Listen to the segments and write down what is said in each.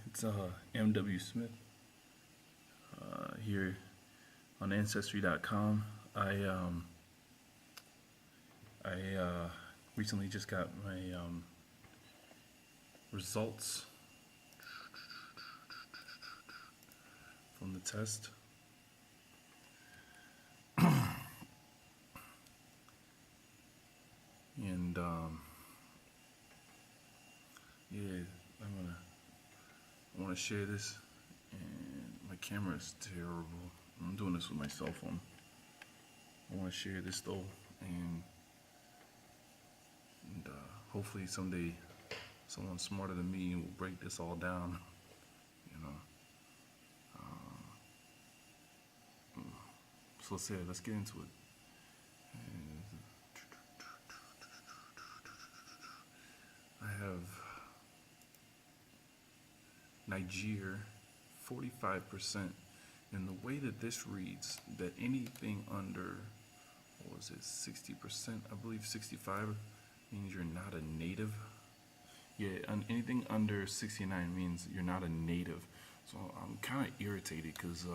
It's M.W. Smith here on Ancestry.com. I recently just got my results from the test. And yeah, I want to share this. And my camera is terrible. I'm doing this with my cell phone. I want to share this though, and hopefully someday someone smarter than me will break this all down. You know. So let's get into it. I have Niger, 45%. And the way that this reads, that anything under, what was it, 60%, I believe 65, means you're not a native. Yeah, anything under 69 means you're not a native. So I'm kind of irritated because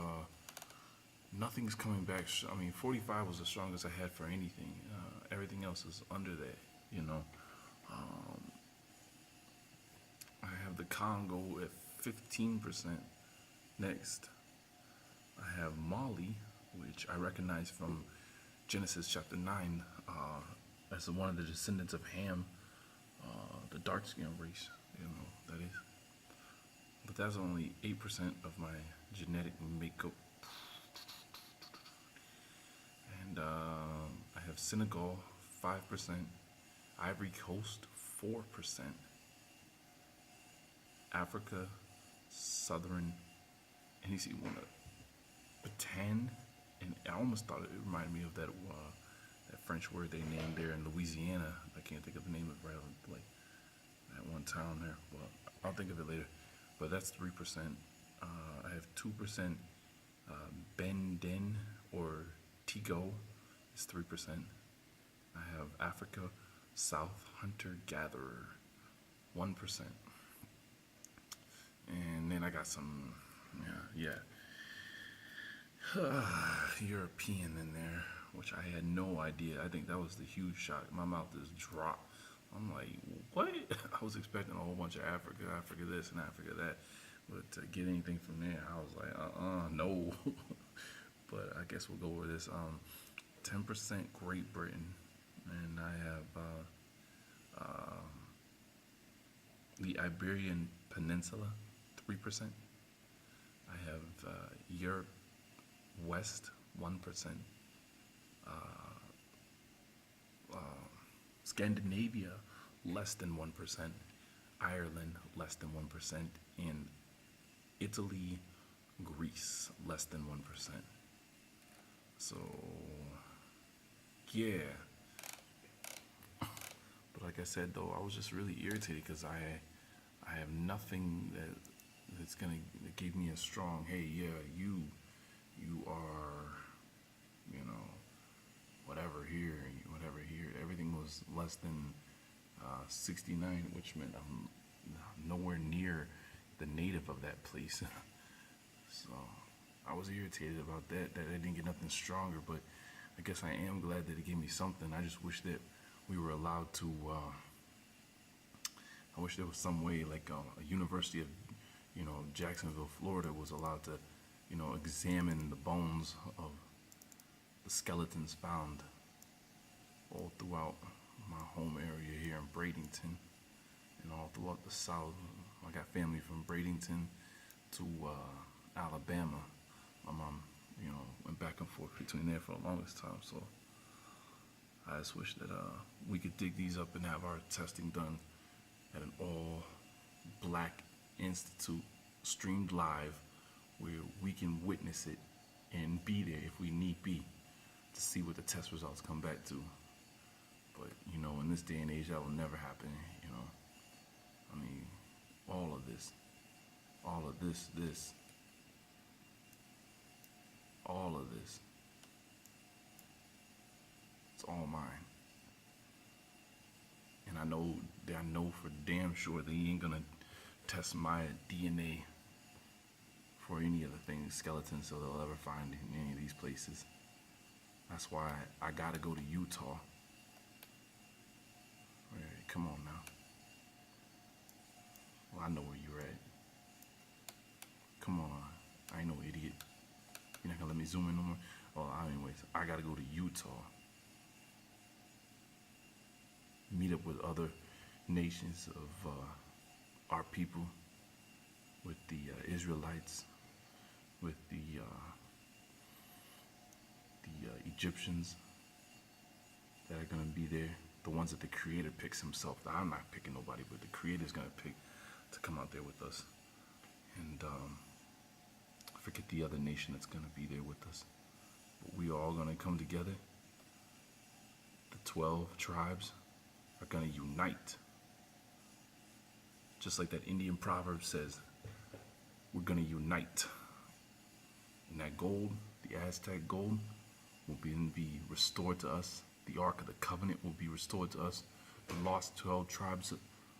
nothing's coming back. I mean, 45 was the strongest I had for anything. Everything else is under that, you know. I have the Congo at 15%. Next, I have Mali, which I recognize from Genesis chapter 9 as one of the descendants of Ham, the dark skinned race, you know, that is. But that's only 8% of my genetic makeup. And I have Senegal, 5%, Ivory Coast, 4%, Africa, Southern, and you see one of Bataan, and I almost thought it reminded me of that French word they named there in Louisiana. I can't think of the name of it right, like that one town there. Well, I'll think of it later. But that's 3%. I have 2%. Benden or Tigo is 3%. I have Africa South Hunter Gatherer, 1%. And then I got some, European in there, which I had no idea. I think that was the huge shock. My mouth just dropped. I'm like, what? I was expecting a whole bunch of Africa this and Africa that. But to get anything from there, I was like, no. But I guess we'll go with this. 10% Great Britain. And I have the Iberian Peninsula, 3%. I have Europe West, 1%. Scandinavia, less than 1%. Ireland, less than 1%. And Italy, Greece, less than 1%. So, yeah. But like I said, though, I was just really irritated because I have nothing that's gonna give me a strong, hey, yeah, you are, you know, whatever here, whatever here. Everything was less than 69, which meant I'm nowhere near the native of that place. So I was irritated about that I didn't get nothing stronger, but I guess I am glad that it gave me something. I just wish that we were allowed to, I wish there was some way, like a University of, Jacksonville, Florida was allowed to, examine the bones of the skeletons found all throughout my home area here in Bradenton and all throughout the South. I got family from Bradenton to Alabama. My mom, went back and forth between there for the longest time. So I just wish that we could dig these up and have our testing done at an all-black institute, streamed live, where we can witness it and be there if we need be to see what the test results come back to. But in this day and age, that will never happen. I mean, all of this, all of this, all of this, it's all mine. And I know for damn sure they ain't gonna test my DNA for any of the things, skeletons, so they'll ever find in any of these places. That's why I gotta go to Utah. All right, come on now. Well, I know where you're at. Come on. I ain't no idiot. You're not gonna let me zoom in no more? Well, anyways, I gotta go to Utah. Meet up with other nations of our people, with the Israelites, with the Egyptians that are gonna be there. The ones that the Creator picks himself. I'm not picking nobody, but the Creator's gonna pick to come out there with us. And I forget the other nation that's gonna be there with us. But we are all gonna come together. The 12 tribes are gonna unite. Just like that Indian proverb says, we're gonna unite. And that gold, the Aztec gold, will be restored to us. The Ark of the Covenant will be restored to us. The lost 12 tribes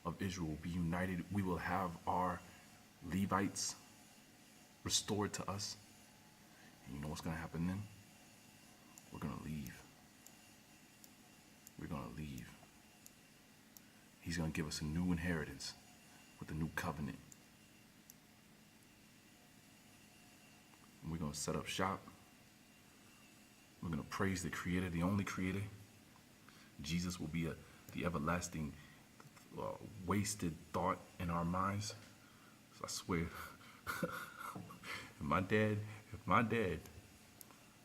of Israel will be united. We will have our Levites restored to us. And you know what's going to happen then? We're going to leave. We're going to leave. He's going to give us a new inheritance with a new covenant. And we're going to set up shop. We're going to praise the Creator, the only Creator. Jesus will be the everlasting wasted thought in our minds. So I swear, if my dad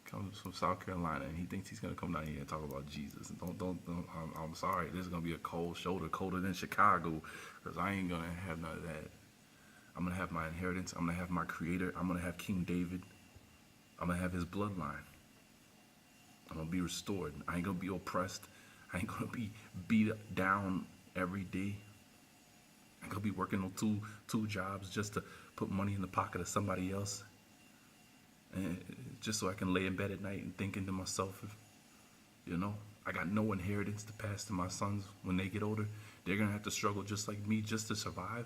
comes from South Carolina and he thinks he's going to come down here and talk about Jesus, don't I'm sorry, this is going to be a cold shoulder, colder than Chicago, because I ain't going to have none of that. I'm going to have my inheritance. I'm going to have my Creator. I'm going to have King David. I'm going to have his bloodline. I'm going to be restored. I ain't going to be oppressed. I ain't going to be beat down every day. I ain't going to be working on two jobs just to put money in the pocket of somebody else. And just so I can lay in bed at night and thinking to myself, I got no inheritance to pass to my sons when they get older. They're going to have to struggle just like me just to survive.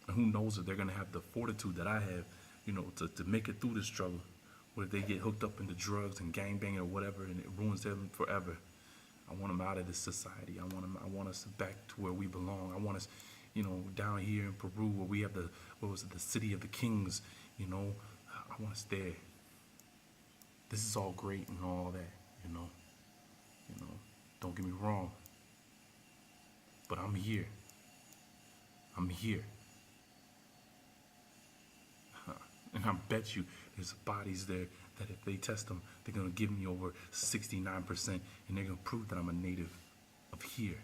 And who knows if they're going to have the fortitude that I have, to make it through this struggle. What if they get hooked up into drugs and gangbanging or whatever, and it ruins them forever? I want them out of this society. I want us back to where we belong. I want us, down here in Peru where we have the city of the kings. I want us there. This is all great and all that, Don't get me wrong. But I'm here. I'm here. And I bet you there's bodies there that if they test them, they're going to give me over 69%, and they're going to prove that I'm a native of here.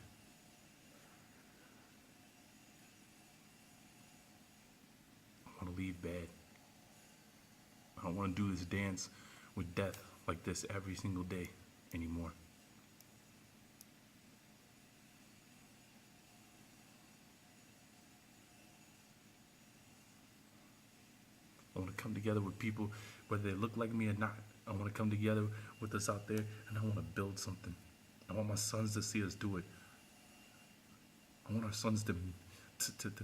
I want to leave bad. I don't want to do this dance with death like this every single day anymore. I want to come together with people, whether they look like me or not. I want to come together with us out there, and I want to build something. I want my sons to see us do it. I want our sons to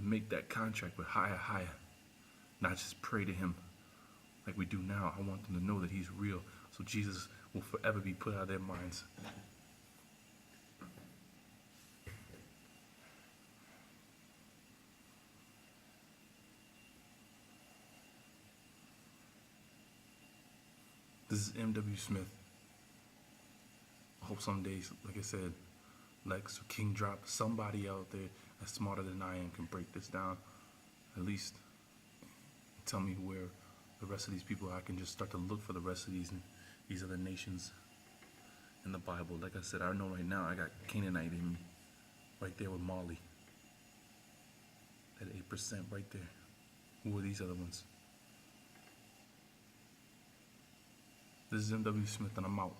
make that contract with higher, not just pray to him like we do now. I want them to know that he's real, so Jesus will forever be put out of their minds. This is M.W. Smith. I hope some days, like I said, Lex or King Drop, somebody out there that's smarter than I am can break this down. At least tell me where the rest of these people, I can just start to look for the rest of these other nations in the Bible. Like I said, I know right now I got Canaanite in me, right there with Molly. That 8% right there. Who are these other ones? This is M.W. Smith, and I'm out.